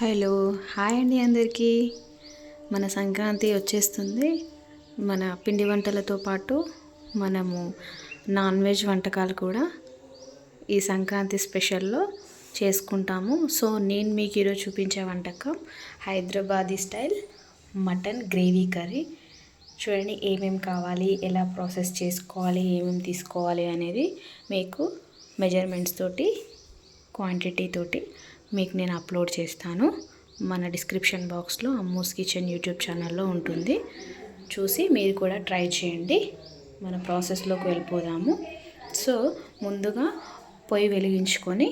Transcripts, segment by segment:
Hello hi అండి అందరికీ. మన సంక్రాంతి వచ్చేస్తుంది. మన పిండి వంటలతో పాటు మనము నాన్ వెజ్ వంటకాలు కూడా ఈ సంక్రాంతి స్పెషల్లో చేసుకుంటాము. సో నేను మీకు ఈరోజు చూపించే వంటకం Hyderabadi style mutton gravy curry. చూడండి ఏమేమి కావాలి, ఎలా ప్రాసెస్ చేసుకోవాలి, ఏమేమి తీసుకోవాలి అనేది మీకు మెజర్మెంట్స్ తోటి, క్వాంటిటీ తోటి మీకు నేను అప్లోడ్ చేస్తాను. మన డిస్క్రిప్షన్ బాక్స్లో అమ్మూస్ కిచెన్ యూట్యూబ్ ఛానల్లో ఉంటుంది. చూసి మీరు కూడా ట్రై చేయండి. మన ప్రాసెస్లోకి వెళ్ళిపోదాము. సో ముందుగా పొయ్యి వెలిగించుకొని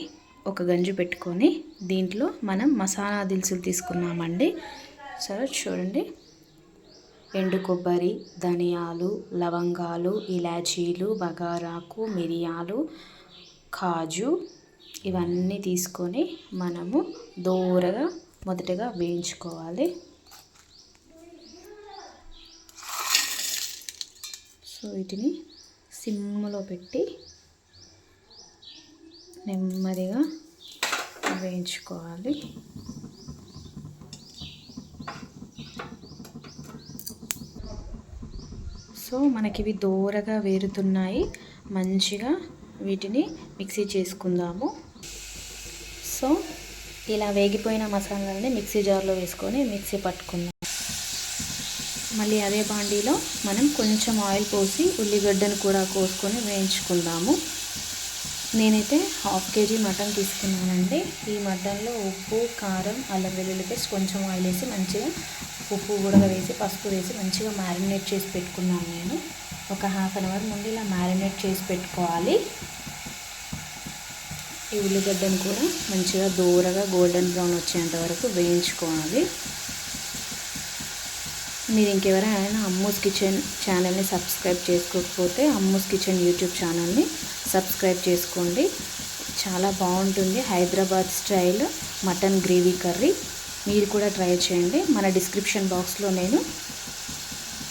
ఒక గంజు పెట్టుకొని దీంట్లో మనం మసాలా దినుసులు తీసుకున్నామండి. సరే చూడండి, ఎండు కొబ్బరి, ధనియాలు, లవంగాలు, ఇలాచీలు, బగారాకు, మిరియాలు, కాజు ఇవన్నీ తీసుకొని మనము దోరగా మొదటగా వేయించుకోవాలి. సో వీటిని సిమ్లో పెట్టి నెమ్మదిగా వేయించుకోవాలి. సో మనకి ఇవి దోరగా వేరుతున్నాయి. మంచిగా వీటిని మిక్సీ చేసుకుందాము. సో ఇలా వేగిపోయిన మసాలాలని మిక్సీ జార్లో వేసుకొని మిక్సీ పట్టుకుందాం. మళ్ళీ అదే బాండీలో మనం కొంచెం ఆయిల్ పోసి ఉల్లిగడ్డను కూడా కోసుకొని వేయించుకుందాము. నేనైతే 1/2 kg మటన్ తీసుకున్నానండి. ఈ మటన్లో ఉప్పు, కారం, అల్లం వెల్లుల్లి పేస్ట్, కొంచెం ఆయిల్ వేసి మంచిగా ఉప్పు కూడా వేసి పసుపు వేసి మంచిగా మ్యారినేట్ చేసి పెట్టుకున్నాను. నేను ఒక 1/2 hour ముందు ఇలా మ్యారినేట్ చేసి పెట్టుకోవాలి. ఈ ఉల్లిగడ్డను కూడా మంచిగా దూరగా గోల్డెన్ బ్రౌన్ వచ్చేంత వరకు వేయించుకోవాలి. మీరు ఇంకెవరైనా అమ్మూస్ కిచెన్ ఛానల్ని సబ్స్క్రైబ్ చేసుకోకపోతే అమ్మూస్ కిచెన్ యూట్యూబ్ ఛానల్ని సబ్స్క్రైబ్ చేసుకోండి. చాలా బాగుంటుంది Hyderabad style mutton gravy curry. మీరు కూడా ట్రై చేయండి. మన డిస్క్రిప్షన్ బాక్స్లో నేను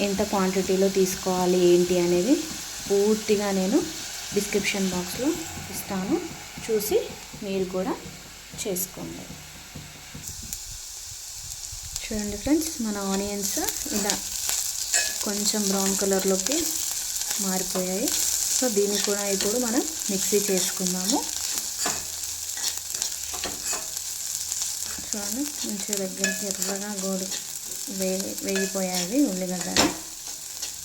ఎంత క్వాంటిటీలో తీసుకోవాలి ఏంటి అనేది పూర్తిగా నేను డిస్క్రిప్షన్ బాక్స్లో ఇస్తాను. చూసి మీరు కూడా చేసుకోండి. చూడండి ఫ్రెండ్స్, మన ఆనియన్స్ ఇలా కొంచెం బ్రౌన్ కలర్లోకి మారిపోయాయి. సో దీన్ని కూడా ఇప్పుడు మనం మిక్సీ చేసుకుందాము. చూడండి మంచిగా దగ్గరికి ఎర్రగా వేగిపోయాయి ఉల్లిగడ్డలు.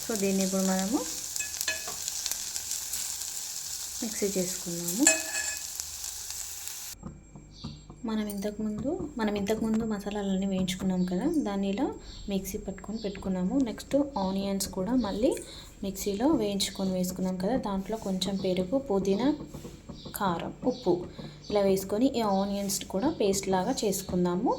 సో దీన్ని ఇప్పుడు మనము మిక్సీ చేసుకుందాము. మనం ఇంతకుముందు మసాలాలన్నీ వేయించుకున్నాం కదా, దాన్ని ఇలా మిక్సీ పెట్టుకున్నాము. నెక్స్ట్ ఆనియన్స్ కూడా మళ్ళీ మిక్సీలో వేసుకున్నాం కదా, దాంట్లో కొంచెం పెరుగు, పుదీనా, కారం, ఉప్పు ఇలా వేసుకొని ఈ ఆనియన్స్ కూడా పేస్ట్ లాగా చేసుకుందాము.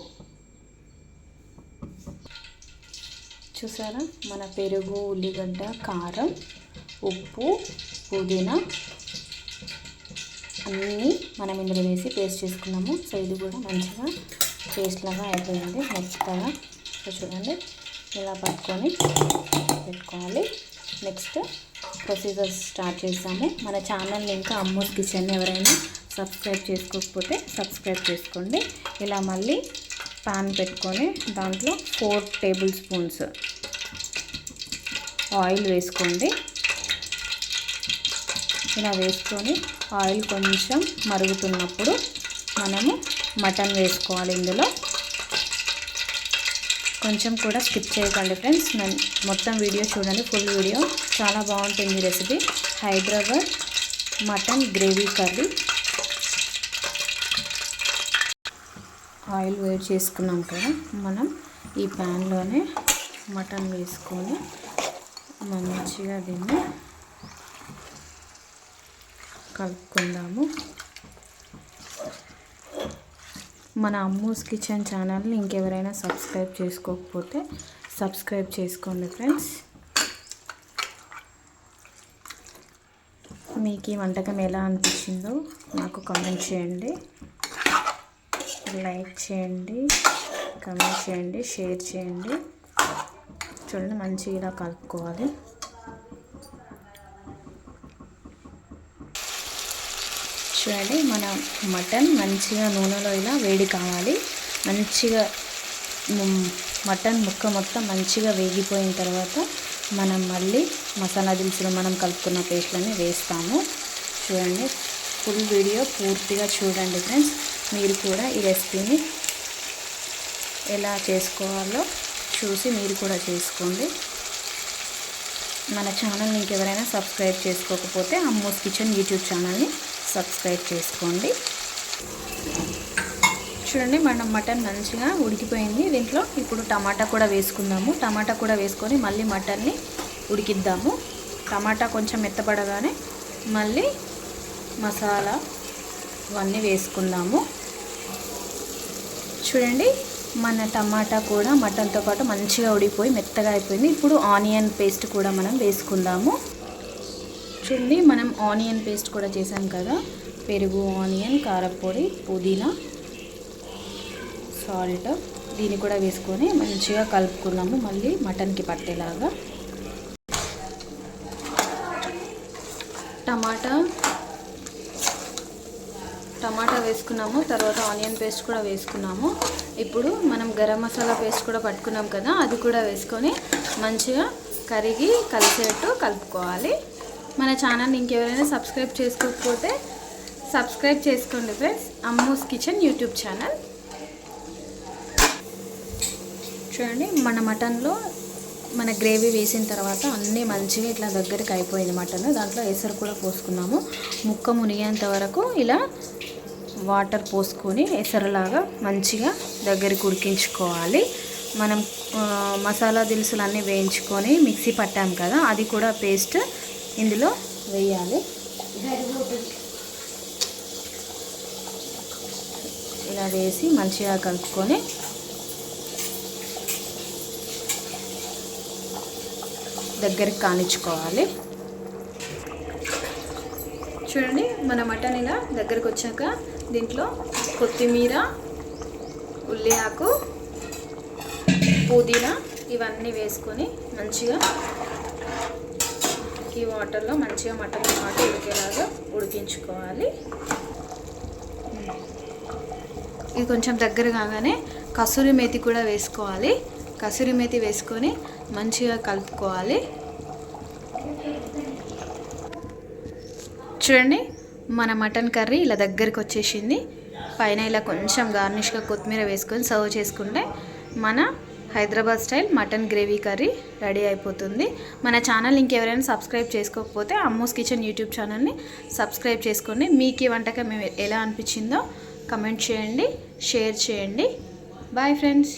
చూసారా, మన పెరుగు, ఉల్లిగడ్డ, కారం, ఉప్పు, పుదీనా అన్నీ మనం ఇందులో వేసి పేస్ట్ చేసుకున్నాము. సో ఇది కూడా మంచిగా పేస్ట్ లాగా అయిపోయింది మెత్తగా. సో చూడండి ఇలా పట్టుకొని పెట్టుకోవాలి. నెక్స్ట్ ప్రొసీజర్ స్టార్ట్ చేస్తాము. మన ఛానల్ని ఇంకా అమ్మూస్ కిచెన్ ఎవరైనా సబ్స్క్రైబ్ చేసుకోకపోతే సబ్స్క్రైబ్ చేసుకోండి. ఇలా మళ్ళీ పాన్ పెట్టుకొని దాంట్లో 4 tablespoons ఆయిల్ వేసుకోండి. ఇలా వేసుకొని ఆయిల్ కొంచెం మరుగుతున్నప్పుడు మనము మటన్ వేసుకోవాలి. ఇందులో కొంచెం కూడా స్కిప్ చేయకండి ఫ్రెండ్స్, మొత్తం వీడియో చూడండి, ఫుల్ వీడియో. చాలా బాగుంటుంది recipe Hyderabad mutton gravy curry. Oil వేడి చేసుకున్నాం కదా, మనం ఈ ప్యాన్లోనే మటన్ వేసుకొని మంచిగా దీన్ని కలుపుకుందాము. మన అమ్మూస్ కిచెన్ ఛానల్ని ఇంకెవరైనా సబ్స్క్రైబ్ చేసుకోకపోతే సబ్స్క్రైబ్ చేసుకోండి ఫ్రెండ్స్. మీకు ఈ వంటకం ఎలా అనిపించిందో నాకు కామెంట్ చేయండి, లైక్ చేయండి, కామెంట్ చేయండి, షేర్ చేయండి. చూడండి మంచిగా ఇలా కలుపుకోవాలి. చూడండి మన మటన్ మంచిగా నూనెలో ఇలా వేడి కావాలి. మంచిగా మటన్ ముక్క మొత్తం మంచిగా వేగిపోయిన తర్వాత మనం మళ్ళీ మసాలా దినుసులు మనం కలుపుకున్న పేస్ట్లని వేస్తాము. చూడండి, ఫుల్ వీడియో పూర్తిగా చూడండి ఫ్రెండ్స్. మీరు కూడా ఈ రెసిపీని ఎలా చేసుకోవాలో చూసి మీరు కూడా చేసుకోండి. మన ఛానల్ని ఇంకెవరైనా సబ్స్క్రైబ్ చేసుకోకపోతే అమ్మోస్ కిచెన్ యూట్యూబ్ ఛానల్ని సబ్స్క్రైబ్ చేసుకోండి. చూడండి, మనం మటన్ మంచిగా ఉడికిపోయింది. దీంట్లో ఇప్పుడు టమాటా కూడా వేసుకుందాము. టమాటా కూడా వేసుకొని మళ్ళీ మటన్ని ఉడికిద్దాము. టమాటా కొంచెం మెత్తబడగానే మళ్ళీ మసాలా ఇవన్నీ వేసుకుందాము. చూడండి, మన టమాటా కూడా మటన్తో పాటు మంచిగా ఉడికిపోయి మెత్తగా అయిపోయింది. ఇప్పుడు ఆనియన్ పేస్ట్ కూడా మనం వేసుకుందాము. చూడండి, మనం ఆనియన్ పేస్ట్ కూడా చేసాం కదా. పెరుగు, ఆనియన్, కారపొడి, పుదీనా, సాల్ట్ దీన్ని కూడా వేసుకొని మంచిగా కలుపుకున్నాము. మళ్ళీ మటన్కి పట్టేలాగా టమాటా వేసుకున్నాము. తర్వాత ఆనియన్ పేస్ట్ కూడా వేసుకున్నాము. ఇప్పుడు మనం గరం మసాలా పేస్ట్ కూడా పట్టుకున్నాం కదా, అది కూడా వేసుకొని మంచిగా కరిగి కలిసేట్టు కలుపుకోవాలి. మన ఛానల్ని ఇంకెవరైనా సబ్స్క్రైబ్ చేసుకోకపోతే సబ్స్క్రైబ్ చేసుకోండి friends, Ammos kitchen YouTube channel. చూడండి, మన మటన్లో మన గ్రేవీ వేసిన తర్వాత అన్నీ మంచిగా ఇట్లా దగ్గరికి అయిపోయింది మటన్. దాంట్లో ఎసరు కూడా పోసుకున్నాము. ముక్క మునిగేంత వరకు ఇలా వాటర్ పోసుకొని ఎసరులాగా మంచిగా దగ్గరికి ఉడికించుకోవాలి. మనం మసాలా దినుసులు అన్నీ వేయించుకొని మిక్సీ పట్టాం కదా, అది కూడా పేస్ట్ ఇందులో వేయాలి. ఇలా వేసి మంచిగా కలుపుకొని దగ్గరికి కానిచ్చుకోవాలి. చూడండి, మన మటన్ ఇలా దగ్గరకు వచ్చాక దీంట్లో కొత్తిమీర, ఉల్లి ఆకు, పుదీనా ఇవన్నీ వేసుకొని మంచిగా ఈ వాటర్లో మంచిగా మటన్ పాటు ఉడికేలాగా ఉడికించుకోవాలి. ఇది కొంచెం దగ్గర కాగానే కసూరి మేతి కూడా వేసుకోవాలి. కసూరి మేతి వేసుకొని మంచిగా కలుపుకోవాలి. చూడండి, మన మటన్ కర్రీ ఇలా దగ్గరికి వచ్చేసింది. పైన ఇలా కొంచెం గార్నిష్గా కొత్తిమీర వేసుకొని సర్వ్ చేసుకుంటే మన Hyderabad style mutton gravy curry ready అయిపోతుంది. మన ఛానల్ ఇంకెవరైనా సబ్స్క్రైబ్ చేసుకోకపోతే అమ్మోస్ కిచెన్ యూట్యూబ్ ఛానల్ని సబ్స్క్రైబ్ చేసుకోండి. మీకు ఈ వంటకం ఎలా అనిపించిందో కమెంట్ చేయండి, షేర్ చేయండి. Bye friends.